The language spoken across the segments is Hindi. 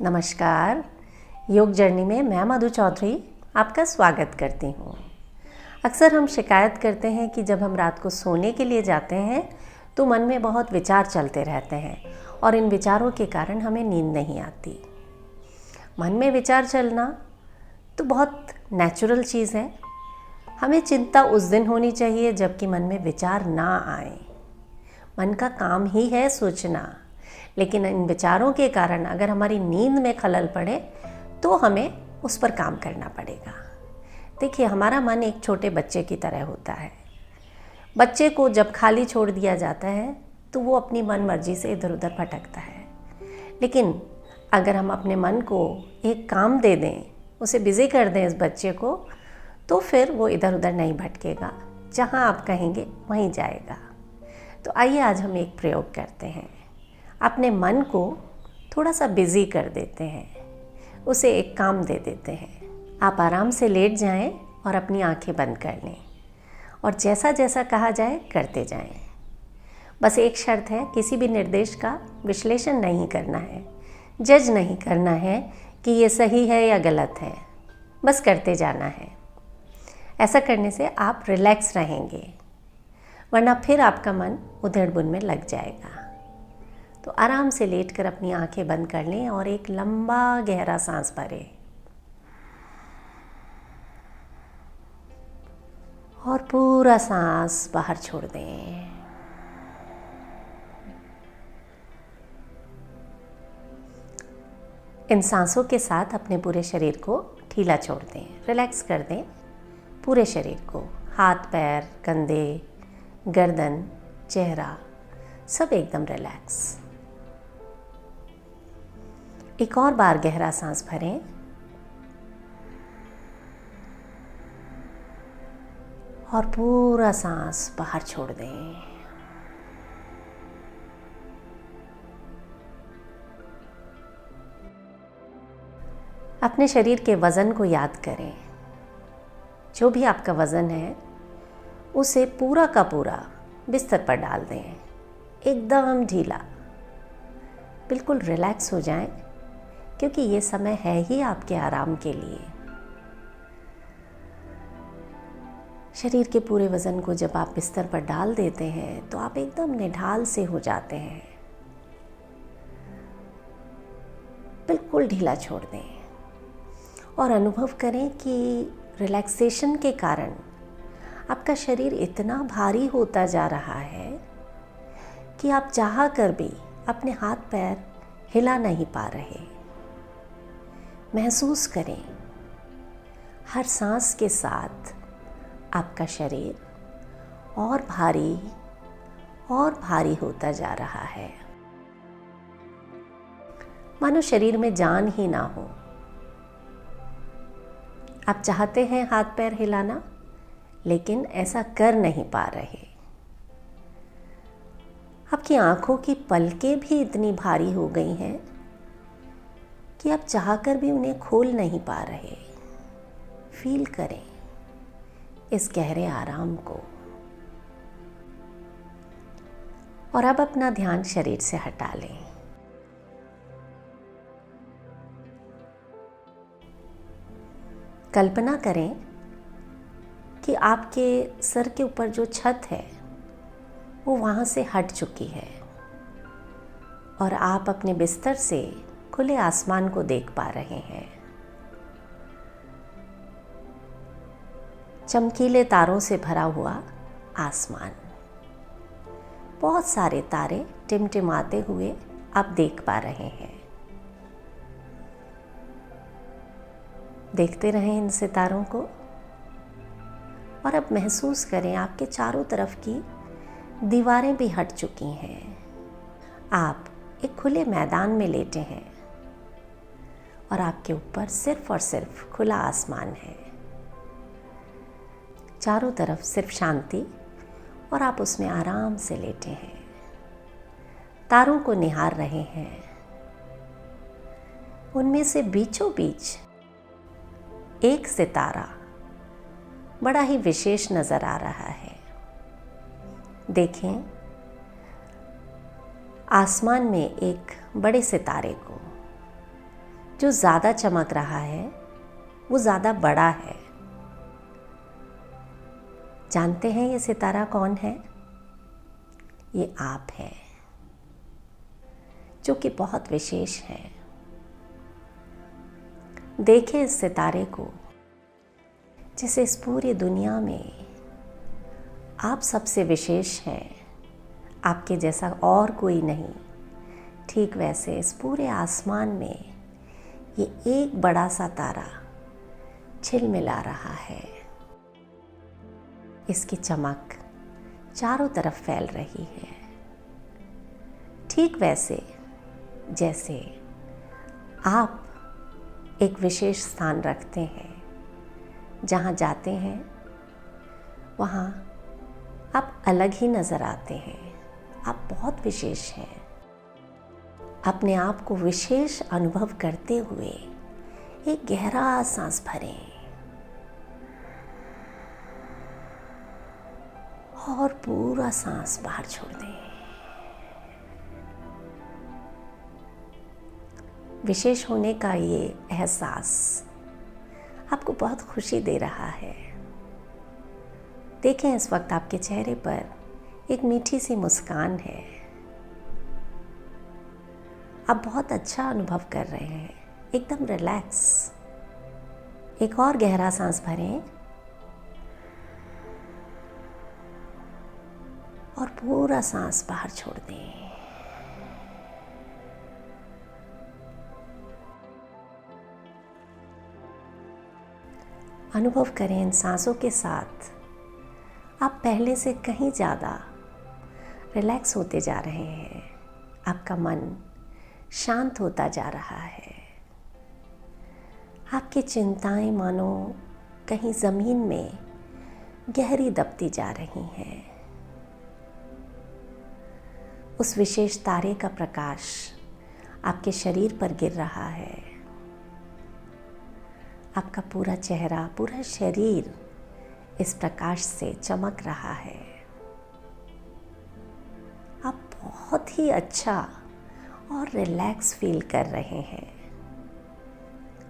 नमस्कार। योग जर्नी में मैं मधु चौधरी आपका स्वागत करती हूँ। अक्सर हम शिकायत करते हैं कि जब हम रात को सोने के लिए जाते हैं तो मन में बहुत विचार चलते रहते हैं और इन विचारों के कारण हमें नींद नहीं आती। मन में विचार चलना तो बहुत नेचुरल चीज़ है। हमें चिंता उस दिन होनी चाहिए जबकि मन में विचार ना आए। मन का काम ही है सोचना, लेकिन इन विचारों के कारण अगर हमारी नींद में खलल पड़े तो हमें उस पर काम करना पड़ेगा। देखिए, हमारा मन एक छोटे बच्चे की तरह होता है। बच्चे को जब खाली छोड़ दिया जाता है तो वो अपनी मन मर्जी से इधर उधर भटकता है, लेकिन अगर हम अपने मन को एक काम दे दें, उसे बिज़ी कर दें इस बच्चे को, तो फिर वो इधर उधर नहीं भटकेगा। जहाँ आप कहेंगे वहीं जाएगा। तो आइए आज हम एक प्रयोग करते हैं। अपने मन को थोड़ा सा बिज़ी कर देते हैं, उसे एक काम दे देते हैं। आप आराम से लेट जाएं और अपनी आंखें बंद कर लें और जैसा जैसा कहा जाए करते जाएं। बस एक शर्त है, किसी भी निर्देश का विश्लेषण नहीं करना है, जज नहीं करना है कि ये सही है या गलत है, बस करते जाना है। ऐसा करने से आप रिलैक्स रहेंगे, वरना फिर आपका मन उधड़-बुन में लग जाएगा। तो आराम से लेटकर अपनी आंखें बंद कर लें और एक लंबा गहरा सांस भरें और पूरा सांस बाहर छोड़ दें। इन सांसों के साथ अपने पूरे शरीर को ढीला छोड़ दें, रिलैक्स कर दें पूरे शरीर को। हाथ, पैर, कंधे, गर्दन, चेहरा सब एकदम रिलैक्स। एक और बार गहरा सांस भरें और पूरा सांस बाहर छोड़ दें। अपने शरीर के वज़न को याद करें। जो भी आपका वज़न है उसे पूरा का पूरा बिस्तर पर डाल दें, एकदम ढीला। बिल्कुल रिलैक्स हो जाएं, क्योंकि ये समय है ही आपके आराम के लिए। शरीर के पूरे वज़न को जब आप बिस्तर पर डाल देते हैं तो आप एकदम निढाल से हो जाते हैं। बिल्कुल ढीला छोड़ दें और अनुभव करें कि रिलैक्सेशन के कारण आपका शरीर इतना भारी होता जा रहा है कि आप चाह कर भी अपने हाथ पैर हिला नहीं पा रहे। महसूस करें, हर सांस के साथ आपका शरीर और भारी होता जा रहा है, मानो शरीर में जान ही ना हो। आप चाहते हैं हाथ पैर हिलाना, लेकिन ऐसा कर नहीं पा रहे। आपकी आंखों की पलकें भी इतनी भारी हो गई हैं कि आप चाहकर भी उन्हें खोल नहीं पा रहे। फील करें इस गहरे आराम को और अब अपना ध्यान शरीर से हटा लें। कल्पना करें कि आपके सर के ऊपर जो छत है वो वहाँ से हट चुकी है और आप अपने बिस्तर से खुले आसमान को देख पा रहे हैं। चमकीले तारों से भरा हुआ आसमान, बहुत सारे तारे टिमटिमाते हुए आप देख पा रहे हैं। देखते रहें इन सितारों को और अब महसूस करें आपके चारों तरफ की दीवारें भी हट चुकी हैं। आप एक खुले मैदान में लेटे हैं और आपके ऊपर सिर्फ और सिर्फ खुला आसमान है। चारों तरफ सिर्फ शांति और आप उसमें आराम से लेटे हैं, तारों को निहार रहे हैं। उनमें से बीचों बीच एक सितारा बड़ा ही विशेष नजर आ रहा है। देखें, आसमान में एक बड़े सितारे को। जो ज़्यादा चमक रहा है वो ज़्यादा बड़ा है। जानते हैं ये सितारा कौन है? ये आप हैं, जो कि बहुत विशेष है। देखें इस सितारे को, जिसे इस पूरी दुनिया में आप सबसे विशेष हैं, आपके जैसा और कोई नहीं। ठीक वैसे इस पूरे आसमान में ये एक बड़ा सा तारा झिलमिला रहा है। इसकी चमक चारों तरफ फैल रही है, ठीक वैसे जैसे आप एक विशेष स्थान रखते हैं। जहाँ जाते हैं वहाँ आप अलग ही नज़र आते हैं। आप बहुत विशेष हैं। अपने आप को विशेष अनुभव करते हुए एक गहरा सांस भरें और पूरा सांस बाहर छोड़ दें। विशेष होने का ये एहसास आपको बहुत खुशी दे रहा है। देखें इस वक्त आपके चेहरे पर एक मीठी सी मुस्कान है। आप बहुत अच्छा अनुभव कर रहे हैं, एकदम रिलैक्स। एक और गहरा सांस भरें और पूरा सांस बाहर छोड़ दें। अनुभव करें इन सांसों के साथ आप पहले से कहीं ज़्यादा रिलैक्स होते जा रहे हैं। आपका मन शांत होता जा रहा है। आपकी चिंताएं मानो कहीं ज़मीन में गहरी दबती जा रही हैं। उस विशेष तारे का प्रकाश आपके शरीर पर गिर रहा है। आपका पूरा चेहरा, पूरा शरीर इस प्रकाश से चमक रहा है। आप बहुत ही अच्छा और रिलैक्स फील कर रहे हैं।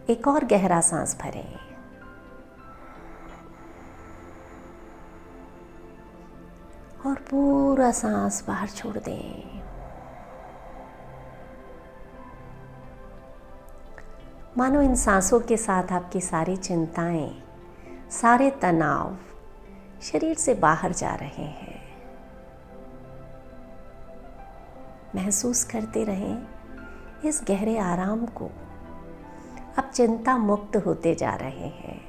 एक और गहरा सांस भरें और पूरा सांस बाहर छोड़ दें। मानो इन सांसों के साथ आपकी सारी चिंताएं, सारे तनाव शरीर से बाहर जा रहे हैं। महसूस करते रहें इस गहरे आराम को। अब चिंता मुक्त होते जा रहे हैं।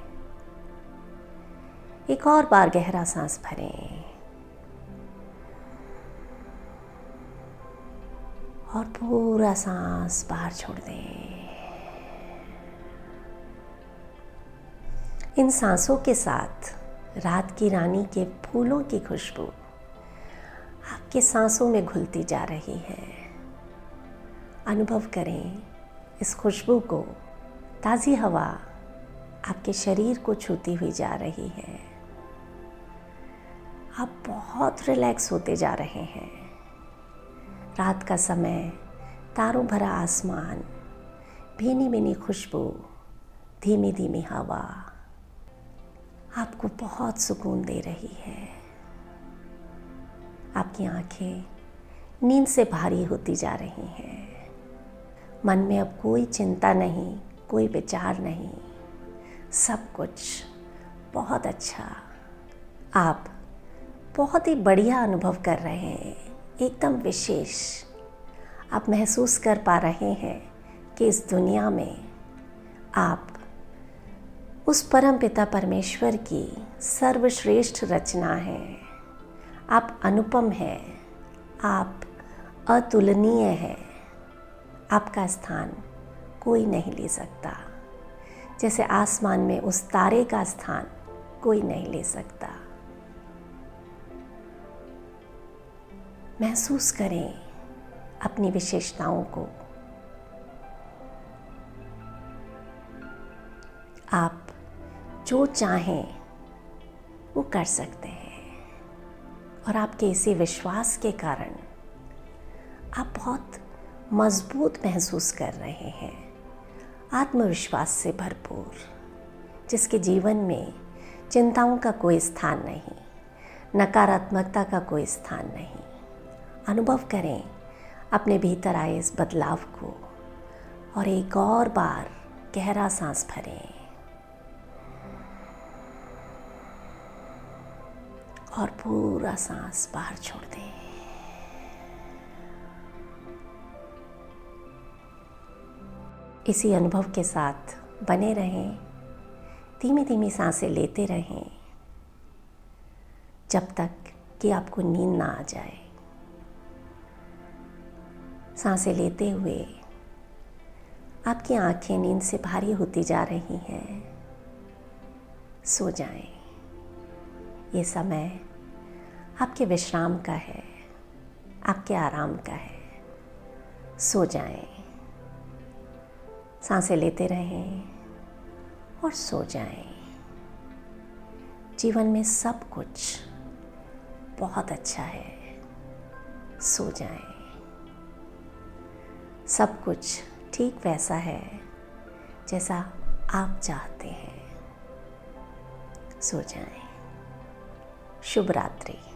एक और बार गहरा सांस भरें और पूरा सांस बाहर छोड़ दें। इन सांसों के साथ रात की रानी के फूलों की खुशबू आपके सांसों में घुलती जा रही है। अनुभव करें इस खुशबू को। ताज़ी हवा आपके शरीर को छूती हुई जा रही है। आप बहुत रिलैक्स होते जा रहे हैं। रात का समय, तारों भरा आसमान, भीनी भीनी खुशबू, धीमी धीमी हवा आपको बहुत सुकून दे रही है। आपकी आंखें नींद से भारी होती जा रही हैं। मन में अब कोई चिंता नहीं, कोई विचार नहीं, सब कुछ बहुत अच्छा। आप बहुत ही बढ़िया अनुभव कर रहे हैं, एकदम विशेष। आप महसूस कर पा रहे हैं कि इस दुनिया में आप उस परम पिता परमेश्वर की सर्वश्रेष्ठ रचना हैं। आप अनुपम हैं, आप अतुलनीय हैं। आपका स्थान कोई नहीं ले सकता, जैसे आसमान में उस तारे का स्थान कोई नहीं ले सकता। महसूस करें अपनी विशेषताओं को। आप जो चाहें वो कर सकते हैं और आपके इसी विश्वास के कारण आप बहुत मजबूत महसूस कर रहे हैं। आत्मविश्वास से भरपूर, जिसके जीवन में चिंताओं का कोई स्थान नहीं, नकारात्मकता का कोई स्थान नहीं। अनुभव करें अपने भीतर आए इस बदलाव को और एक और बार गहरा सांस भरें और पूरा सांस बाहर छोड़ दें। इसी अनुभव के साथ बने रहें, धीमी धीमी सांसें लेते रहें जब तक कि आपको नींद ना आ जाए। सांसें लेते हुए आपकी आंखें नींद से भारी होती जा रही हैं। सो जाएं। ये समय आपके विश्राम का है, आपके आराम का है। सो जाएं। सांसें लेते रहें और सो जाएं। जीवन में सब कुछ बहुत अच्छा है। सो जाएं। सब कुछ ठीक वैसा है जैसा आप चाहते हैं। सो जाएं। शुभ रात्रि।